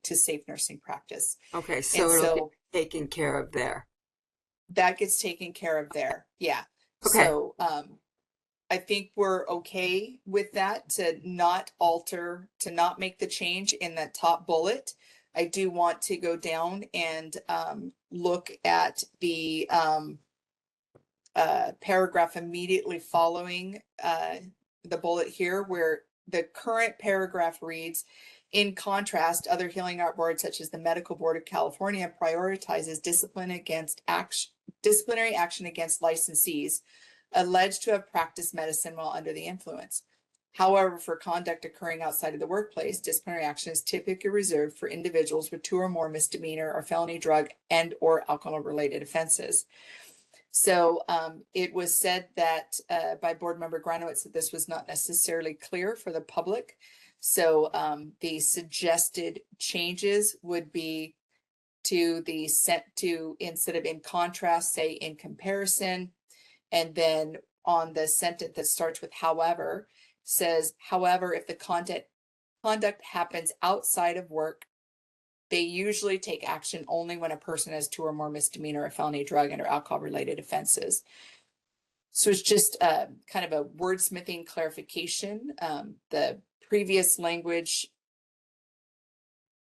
practice. Okay, so it'll get taken care of there. That gets taken care of there. Yeah. Okay. So I think we're okay with that, to not make the change in that top bullet. I do want to go down and look at the paragraph immediately following the bullet here, where the current paragraph reads, in contrast, other healing art boards, such as the Medical Board of California, prioritizes disciplinary action against licensees alleged to have practiced medicine while under the influence. However, for conduct occurring outside of the workplace, disciplinary action is typically reserved for individuals with 2 or more misdemeanor or felony drug and or alcohol-related offenses. So it was said that by board member Granowitz that this was not necessarily clear for the public. So the suggested changes would be to instead of in contrast, say in comparison, and then on the sentence that starts with however, says, however, if the conduct happens outside of work, they usually take action only when a person has 2 or more misdemeanor or felony drug and or alcohol related offenses. So it's just kind of a wordsmithing clarification. The previous language,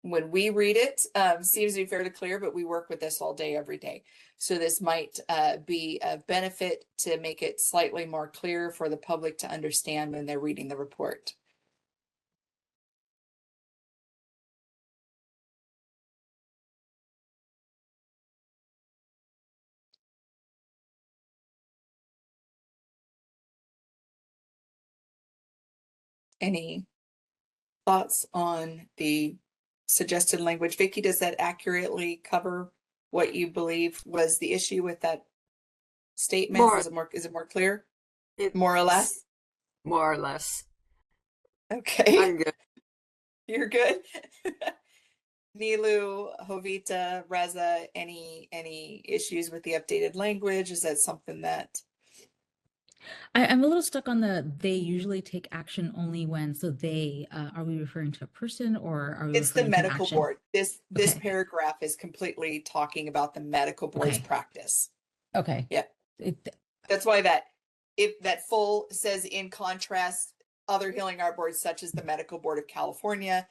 when we read it, seems to be fairly clear, but we work with this all day, every day. So this might be a benefit to make it slightly more clear for the public to understand when they're reading the report. Any thoughts on the suggested language? Vicky, does that accurately cover what you believe was the issue with that statement? More, Is it more clear? it's More or less? more or less. Okay, I'm good. you're good. Nilu, Jovita, Reza, any issues with the updated language? Is that something that? I'm a little stuck on they usually take action only when, so they, are we referring to a person or are we It's the referring to an medical action? board. This Okay. paragraph is completely talking about the medical board's Okay. practice. Okay. Yeah. That's why if that full says, in contrast, other healing art boards such as the Medical Board of California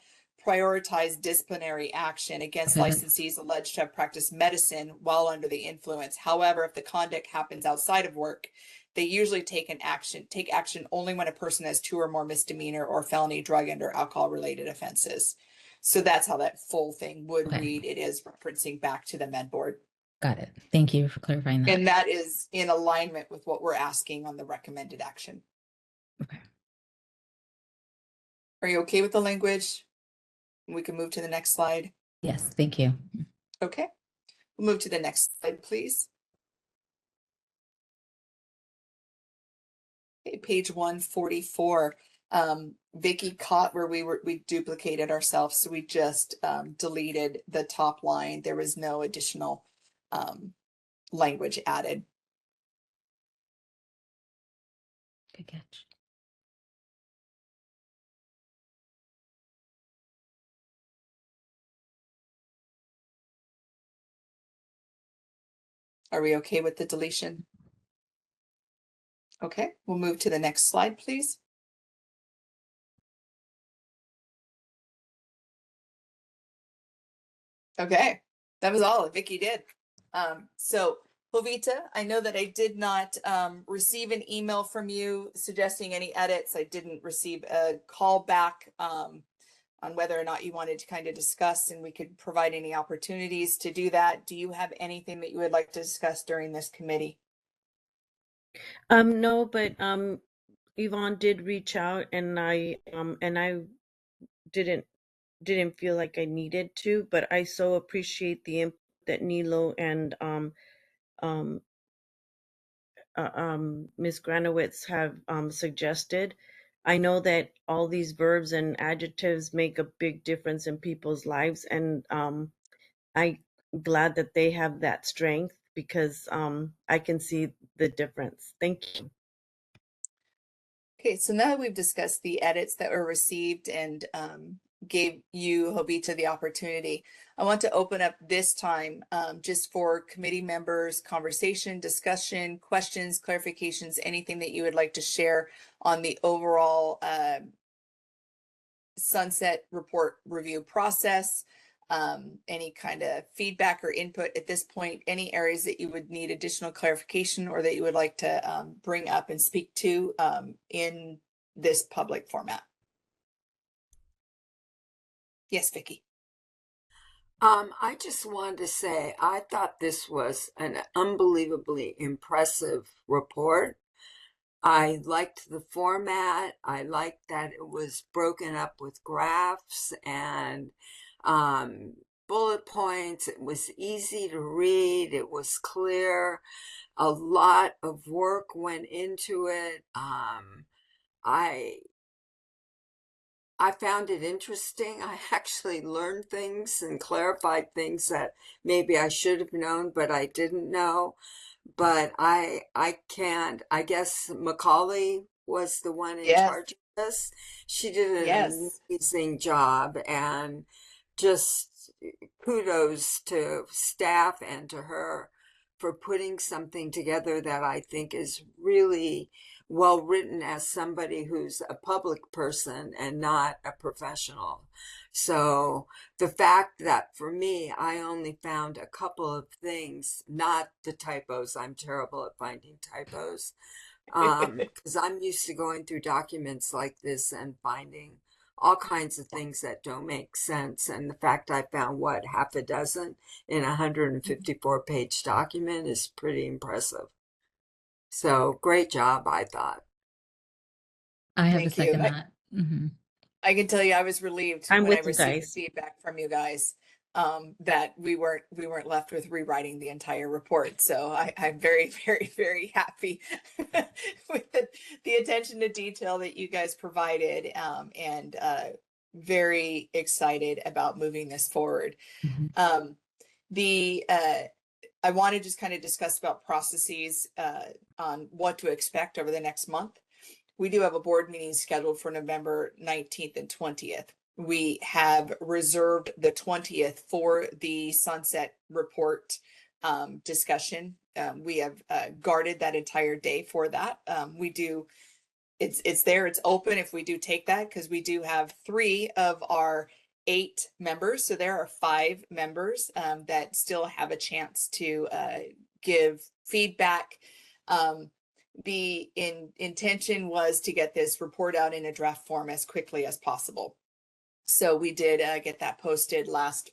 prioritize disciplinary action against Okay. licensees alleged to have practiced medicine while under the influence. However, if the conduct happens outside of work, they usually take action only when a person has 2 or more misdemeanor or felony drug and or alcohol related offenses. So that's how that full thing would Okay. read. It is referencing back to the med board. Got it. Thank you for clarifying that. And that is in alignment with what we're asking on the recommended action. Okay. Are you okay with the language? We can move to the next slide. Yes, thank you. Okay, we'll move to the next slide, please. Okay, page 144. Vicky caught where we duplicated ourselves, so we just deleted the top line. There was no additional language added. Good catch. Are we okay with the deletion? Okay, we'll move to the next slide, please. Okay, that was all that Vicky did. So Jovita, I know that I did not receive an email from you suggesting any edits. I didn't receive a call back on whether or not you wanted to kind of discuss, and we could provide any opportunities to do that. Do you have anything that you would like to discuss during this committee? No, but Yvonne did reach out, and I didn't feel like I needed to, but I so appreciate the input that Nilo and Ms. Granowitz have suggested. I know that all these verbs and adjectives make a big difference in people's lives, and I'm glad that they have that strength because I can see the difference. Thank you. Okay, so now that we've discussed the edits that were received and gave you, Jovita, the opportunity, I want to open up this time just for committee members, conversation, discussion, questions, clarifications, anything that you would like to share on the overall sunset report review process, any kind of feedback or input at this point, any areas that you would need additional clarification or that you would like to bring up and speak to in this public format. Yes, Vicky. I just wanted to say, I thought this was an unbelievably impressive report. I liked the format. I liked that it was broken up with graphs and bullet points. It was easy to read. It was clear. A lot of work went into it. I found it interesting. I actually learned things and clarified things that maybe I should have known, but I didn't know. But I guess Macaulay was the one in Yes. charge of this. She did an Yes. amazing job, and just kudos to staff and to her for putting something together that I think is really well written as somebody who's a public person and not a professional. So the fact that for me, I only found a couple of things, not the typos. I'm terrible at finding typos because I'm used to going through documents like this and finding all kinds of things that don't make sense. And the fact I found half a dozen in a 154-page document is pretty impressive. So great job, I thought. I have to Thank you. second that. Mhm. I can tell you I was relieved I'm when I with you received the guys. feedback from you guys. that we weren't left with rewriting the entire report. So I'm very, very, very happy with the attention to detail that you guys provided, and very excited about moving this forward. Mhm. I want to just kind of discuss about processes on what to expect over the next month. We do have a board meeting scheduled for November 19th and 20th. We have reserved the 20th for the sunset report discussion. We have guarded that entire day for that. It's there, it's open if we do take that, because we do have 3 of our 8 members. So there are 5 members that still have a chance to give feedback. The intention was to get this report out in a draft form as quickly as possible. So we did get that posted last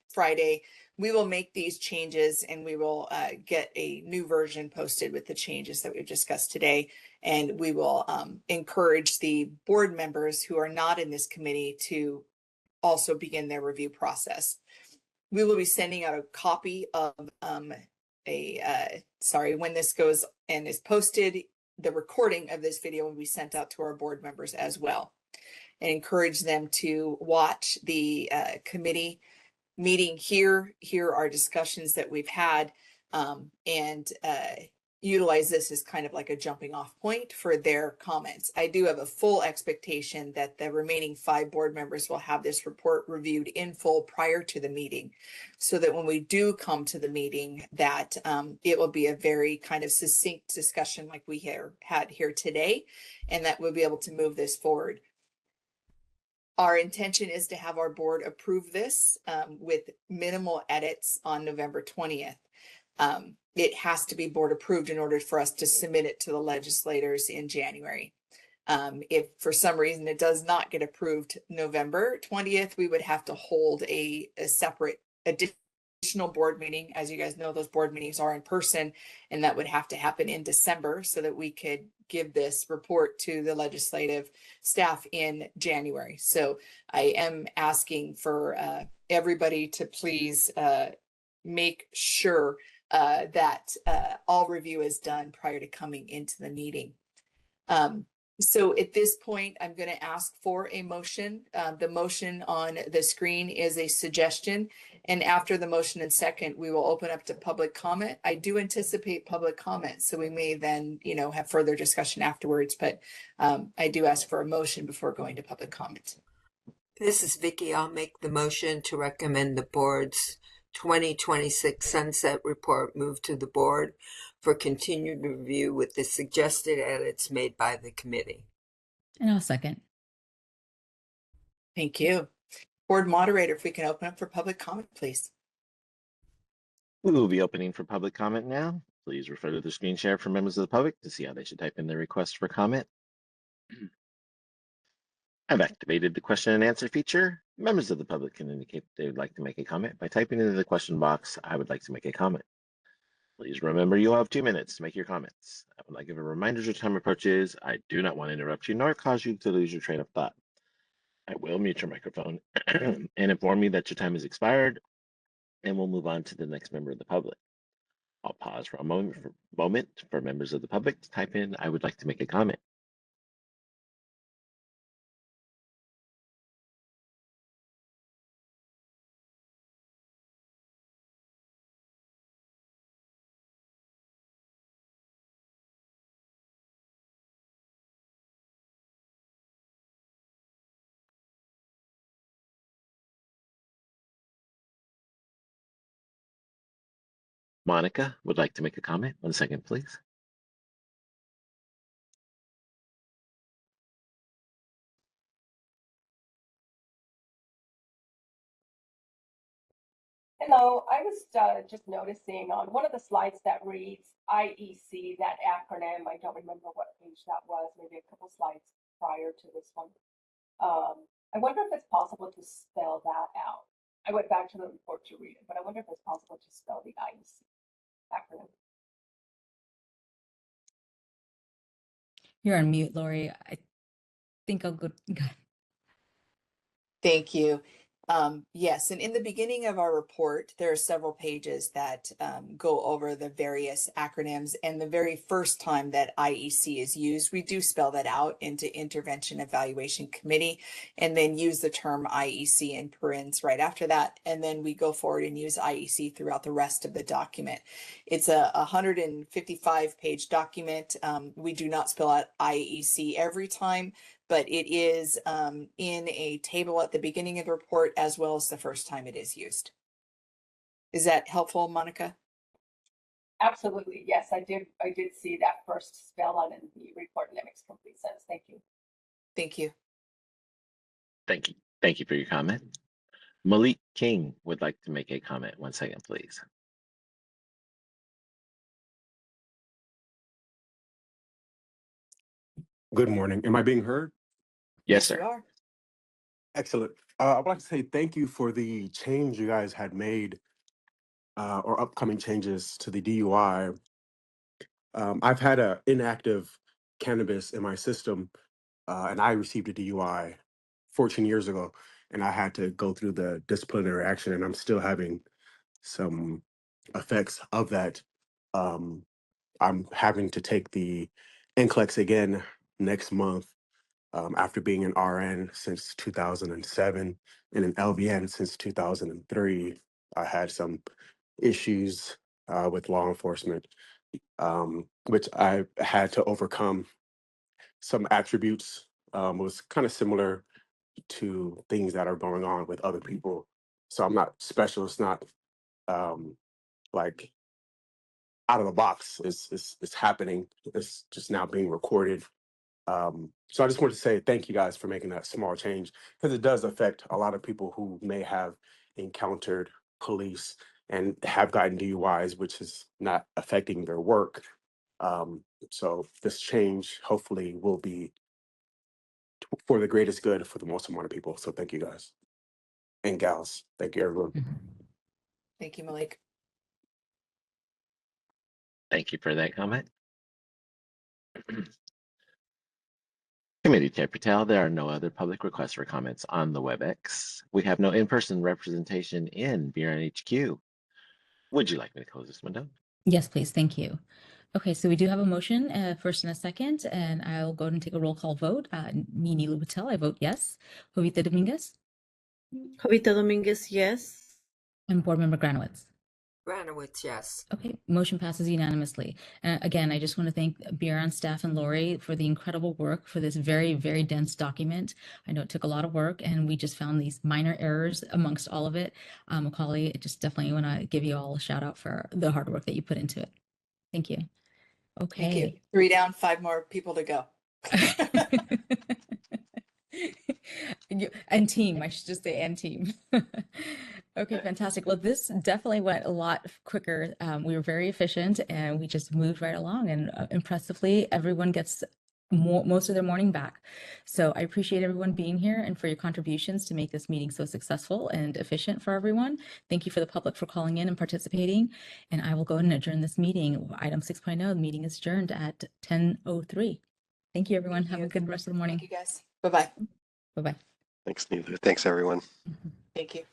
Friday. We will make these changes, and we will get a new version posted with the changes that we've discussed today. And we will encourage the board members who are not in this committee to also begin their review process. We will be sending out a copy of when this goes and is posted, the recording of this video will be sent out to our board members as well, and encourage them to watch the committee meeting here, hear our discussions that we've had, and utilize this as kind of like a jumping off point for their comments. I do have a full expectation that the remaining 5 board members will have this report reviewed in full prior to the meeting, so that when we do come to the meeting, that it will be a very kind of succinct discussion like we had here today, and that we'll be able to move this forward. Our intention is to have our board approve this with minimal edits on November 20th. It has to be board approved in order for us to submit it to the legislators in January. If for some reason it does not get approved November 20th, we would have to hold a separate additional board meeting. As you guys know, those board meetings are in person, and that would have to happen in December so that we could give this report to the legislative staff in January. So I am asking for everybody to please make sure that all review is done prior to coming into the meeting. So at this point, I'm going to ask for a motion. The motion on the screen is a suggestion. And after the motion and second, we will open up to public comment. I do anticipate public comment, so we may then, have further discussion afterwards. But I do ask for a motion before going to public comment. This is Vicky. I'll make the motion to recommend the board's 2026 Sunset Report move to the board for continued review with the suggested edits made by the committee. And I'll second. Thank you. Board moderator, if we can open up for public comment, please. We will be opening for public comment now. Please refer to the screen share for members of the public to see how they should type in their request for comment. I've activated the question and answer feature. Members of the public can indicate they would like to make a comment by typing into the question box, "I would like to make a comment." Please remember you'll have 2 minutes to make your comments. I would like to give a reminder as your time approaches. I do not want to interrupt you nor cause you to lose your train of thought. I will mute your microphone and inform you that your time has expired, and we'll move on to the next member of the public. I'll pause for a moment for members of the public to type in, "I would like to make a comment." Monica would like to make a comment. 1 second, please. Hello, I was just noticing on one of the slides that reads IEC, that acronym, I don't remember what page that was, maybe a couple slides prior to this one. I wonder if it's possible to spell that out. I went back to the report to read it, but I wonder if it's possible to spell the IEC acronym. You're on mute, Lori. I think I'll go. Thank you. Yes, and in the beginning of our report, there are several pages that go over the various acronyms. And the very first time that IEC is used, we do spell that out into Intervention Evaluation Committee, and then use the term IEC in parens right after that. And then we go forward and use IEC throughout the rest of the document. It's a 155-page document. We do not spell out IEC every time, but it is in a table at the beginning of the report as well as the first time it is used. Is that helpful, Monica? Absolutely. Yes, I did see that first spell on in the report, and that makes complete sense. Thank you. Thank you. Thank you. Thank you for your comment. Malik King would like to make a comment. 1 second, please. Good morning. Am I being heard? Yes, You sir. are. Excellent. I would like to say thank you for the change you guys had made or upcoming changes to the DUI. I've had an inactive cannabis in my system and I received a DUI 14 years ago and I had to go through the disciplinary action and I'm still having some effects of that. I'm having to take the NCLEX again next month. After being an RN since 2007 and an LVN since 2003, I had some issues with law enforcement, which I had to overcome. Some attributes was kind of similar to things that are going on with other people. So I'm not special. It's not like out of the box. It's happening. It's just now being recorded. So I just want to say thank you guys for making that small change because it does affect a lot of people who may have encountered police and have gotten DUIs, which is not affecting their work. So this change hopefully will be for the greatest good for the most amount of people. So thank you guys and gals. Thank you, everyone. Thank you, Malik. Thank you for that comment. Committee Chair Patel, there are no other public requests for comments on the WebEx. We have no in-person representation in BRN HQ. Would you like me to close this window? Yes, please. Thank you. Okay, so we do have a motion, first and a second, and I'll go ahead and take a roll call vote. Me, Nilu Patel, I vote yes. Jovita Dominguez Jovita Dominguez, yes. and Board Member Granowitz. Granowitz, yes. Okay, motion passes unanimously. Again, I just want to thank BRN staff and Lori for the incredible work for this very, very dense document. I know it took a lot of work and we just found these minor errors amongst all of it. Macaulay, I just definitely want to give you all a shout out for the hard work that you put into it. Thank you. Okay. Thank you. 3 down, 5 more people to go. And team, I should just say and team. Okay, fantastic. Well, this definitely went a lot quicker. We were very efficient and we just moved right along, and impressively, everyone gets most of their morning back. So I appreciate everyone being here and for your contributions to make this meeting so successful and efficient for everyone. Thank you for the public for calling in and participating. And I will go ahead and adjourn this meeting. Item 6.0, the meeting is adjourned at 10:03. Thank you, everyone. Have a good rest of the morning. Thank you, guys. Bye-bye. Bye-bye. Thanks, Nilu. Thanks, everyone. Thank you.